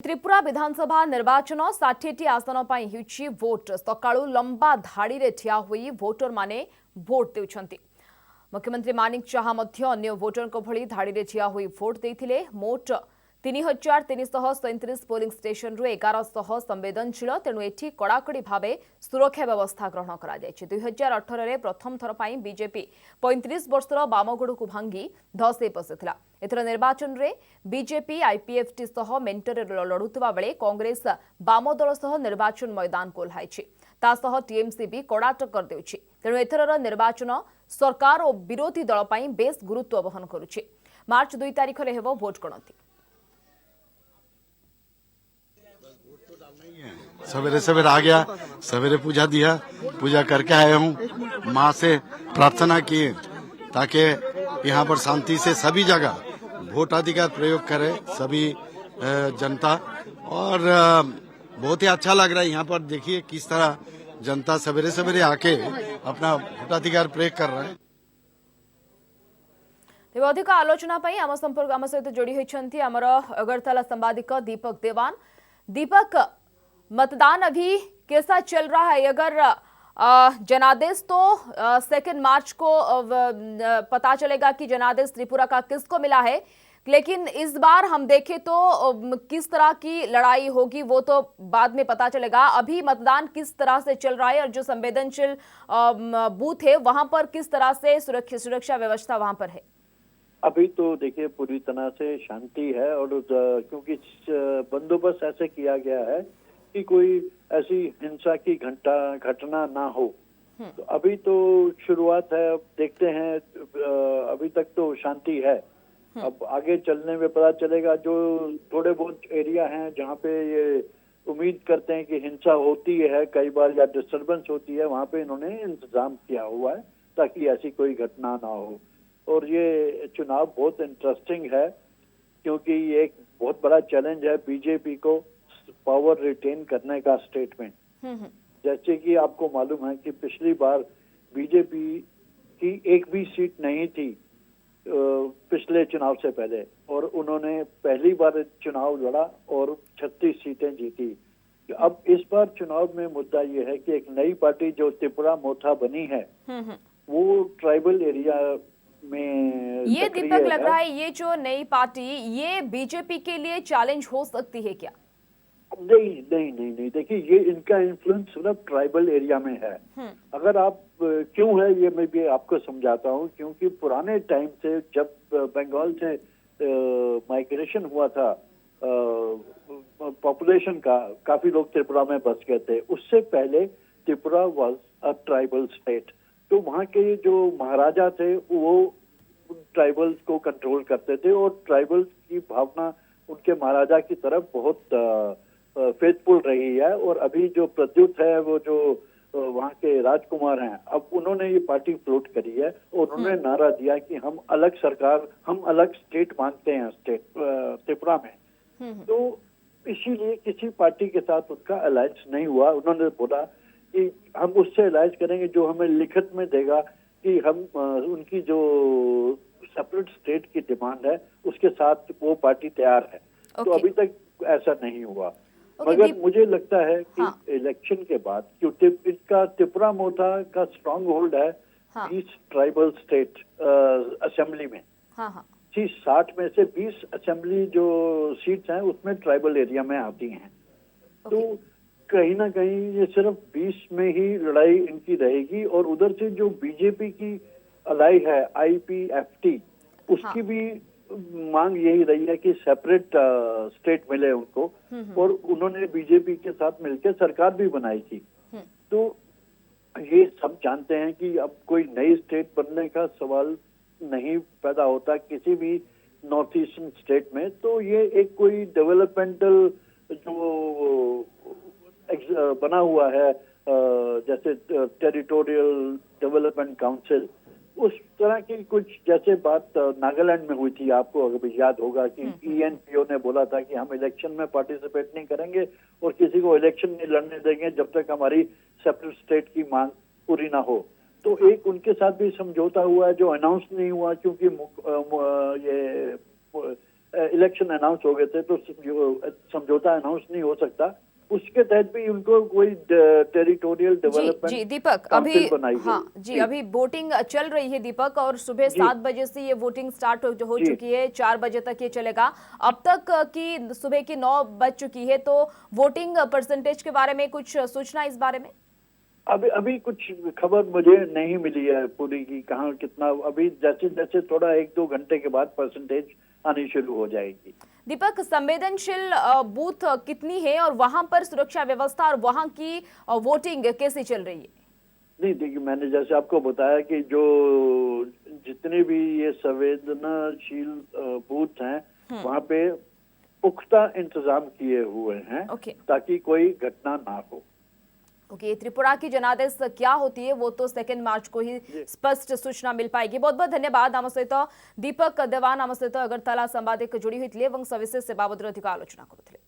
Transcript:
त्रिपुरा विधानसभा निर्वाचन 60टी आसन पर होइछि भोट। सकाळु लंबा धाड़ी रे ठिया होई वोटर माने भोट देउछंती। मुख्यमंत्री मानिक चाहा मध्य अन्य वोटर को भली धाड़ी रे ठिया होई भोट देइथिले। मोट 3337 पोलिंग स्टेशन रु 1100 संवेदनशील, तेणु एठी कड़ाकड़ी भावे सुरक्षा व्यवस्था ग्रहण करा जायछि। 2018 रे प्रथम थर पई बीजेपी 35 वर्षर बामगुड़ को भांगी धसे पसिथिला। एथर निर्वाचन रे बीजेपी आईपीएफटी सह मेंटर लड़ुवा बेले कांग्रेस बाम दल सह निर्वाचन मैदान को ओह्लाइछि। ता सह टीएमसी भी कड़ा टक्कर देउछि। तेणु एथरर निर्वाचन सरकार और विरोधी दल पई बेस गुरुत्व वहन करुछि। मार्च 2 तारिख रे हेबो भोट गणति। सवेरे सवेरे आ गया, सवेरे पूजा दिया, पूजा करके आया हूँ। माँ से प्रार्थना की ताकि यहाँ पर शांति से सभी जगह वोटाधिकार प्रयोग करे सभी जनता। और बहुत ही अच्छा लग रहा है यहाँ पर। देखिए किस तरह जनता सवेरे सवेरे आके अपना वोटाधिकार प्रयोग कर रहा है। तेज अधिक आलोचना पाई आम संपर्क आम सहित जोड़ी होती आमर अगरतला संवादिक दीपक देवान। दीपक, मतदान अभी कैसा चल रहा है? अगर जनादेश तो 2 मार्च को पता चलेगा कि जनादेश त्रिपुरा का किसको मिला है, लेकिन इस बार हम देखें तो किस तरह की लड़ाई होगी वो तो बाद में पता चलेगा। अभी मतदान किस तरह से चल रहा है और जो संवेदनशील बूथ है वहां पर किस तरह से सुरक्षा व्यवस्था वहां पर है? अभी तो देखिए पूरी तरह से शांति है और क्योंकि बंदोबस्त ऐसे किया गया है कि कोई ऐसी हिंसा की घटना ना हो। तो अभी तो शुरुआत है, अब देखते हैं। अभी तक तो शांति है, अब आगे चलने में पता चलेगा। जो थोड़े बहुत एरिया हैं जहाँ पे ये उम्मीद करते हैं कि हिंसा होती है कई बार या डिस्टर्बेंस होती है, वहाँ पे इन्होंने इंतजाम किया हुआ है ताकि ऐसी कोई घटना ना हो। और ये चुनाव बहुत इंटरेस्टिंग है क्योंकि ये एक बहुत बड़ा चैलेंज है बीजेपी को पावर रिटेन करने का स्टेट में। जैसे कि आपको मालूम है कि पिछली बार बीजेपी की एक भी सीट नहीं थी पिछले चुनाव से पहले, और उन्होंने पहली बार चुनाव लड़ा और 36 सीटें जीती। अब इस बार चुनाव में मुद्दा ये है कि एक नई पार्टी जो त्रिपुरा मोथा बनी है वो ट्राइबल एरिया में ये दीपक लग रहा है ये जो नई पार्टी ये बीजेपी के लिए चैलेंज हो सकती है क्या? नहीं। देखिए ये इनका इन्फ्लुएंस सिर्फ ट्राइबल एरिया में है। अगर आप क्यों है ये मैं भी आपको समझाता हूँ। क्योंकि पुराने टाइम से जब बंगाल से माइग्रेशन हुआ था पॉपुलेशन का, काफी लोग त्रिपुरा में बस गए थे। उससे पहले Tripura was a tribal state. तो वहाँ के जो महाराजा थे वो ट्राइबल्स को कंट्रोल करते थे और ट्राइबल्स की भावना उनके महाराजा की तरफ बहुत फेथफुल रही है। और अभी जो प्रद्युत है वो जो वहाँ के राजकुमार हैं, अब उन्होंने ये पार्टी फ्लोट करी है और उन्होंने नारा दिया कि हम अलग सरकार, हम अलग स्टेट मांगते हैं स्टेट त्रिपुरा में। तो इसीलिए किसी पार्टी के साथ उनका अलायंस नहीं हुआ। उन्होंने बोला कि हम उससे अलायंस करेंगे जो हमें लिखित में देगा कि हम उनकी जो सेपरेट स्टेट की डिमांड है उसके साथ वो पार्टी तैयार है। तो अभी तक ऐसा नहीं हुआ। मगर मुझे लगता है कि इलेक्शन के बाद क्योंकि इसका त्रिपुरा मोथा का स्ट्रांग होल्ड है 20 ट्राइबल स्टेट असेंबली में। 60 में से 20 असेंबली जो सीट्स हैं उसमें ट्राइबल एरिया में आती हैं। तो कहीं ना कहीं ये सिर्फ 20 में ही लड़ाई इनकी रहेगी। और उधर से जो बीजेपी की अलाई है आईपीएफटी, उसकी भी मांग यही रही है कि सेपरेट स्टेट मिले उनको। और उन्होंने बीजेपी के साथ मिलकर सरकार भी बनाई थी। तो ये सब जानते हैं कि अब कोई नई स्टेट बनने का सवाल नहीं पैदा होता किसी भी नॉर्थ ईस्टर्न स्टेट में। तो ये एक कोई डेवलपमेंटल जो बना हुआ है जैसे टेरिटोरियल डेवलपमेंट काउंसिल, उस तरह की कुछ जैसे बात नागालैंड में हुई थी। आपको अगर याद होगा कि ईएनपीओ ने बोला था कि हम इलेक्शन में पार्टिसिपेट नहीं करेंगे और किसी को इलेक्शन नहीं लड़ने देंगे जब तक हमारी सेपरेट स्टेट की मांग पूरी ना हो। तो एक उनके साथ भी समझौता हुआ है जो अनाउंस नहीं हुआ क्योंकि ये इलेक्शन अनाउंस हो गए थे तो समझौता अनाउंस नहीं हो सकता, उसके तहत भी उनको कोई टेरिटोरियल जी डेवलपमेंट दीपक अभी काउंसिल बनाई गई। हाँ जी अभी वोटिंग चल रही है दीपक, और सुबह 7 बजे से ये वोटिंग स्टार्ट हो जी। चुकी है, 4 बजे तक ये चलेगा। अब तक की सुबह की 9 बज चुकी है, तो वोटिंग परसेंटेज के बारे में कुछ सूचना इस बारे में? अभी कुछ खबर मुझे नहीं मिली है पूरी की, कहाँ कितना, अभी जैसे जैसे थोड़ा 1-2 घंटे के बाद परसेंटेज आनी शुरू हो जाएगी। दीपक, संवेदनशील बूथ कितनी है और वहां पर सुरक्षा व्यवस्था और वहां की वोटिंग कैसी चल रही है? नहीं देखिए, मैंने जैसे आपको बताया कि जो जितने भी ये संवेदनशील बूथ हैं वहाँ पे पुख्ता इंतजाम किए हुए हैं ओके। ताकि कोई घटना ना हो। ओके, त्रिपुरा की जनादेश क्या होती है वो तो 2 मार्च को ही स्पष्ट सूचना मिल पाएगी। बहुत बहुत धन्यवाद। आम सहित दीपक देवान आम सहित अगरतला संवादिक जोड़ी होती सविशेष सेवा अधिक आलोचना करुଥିଲେ।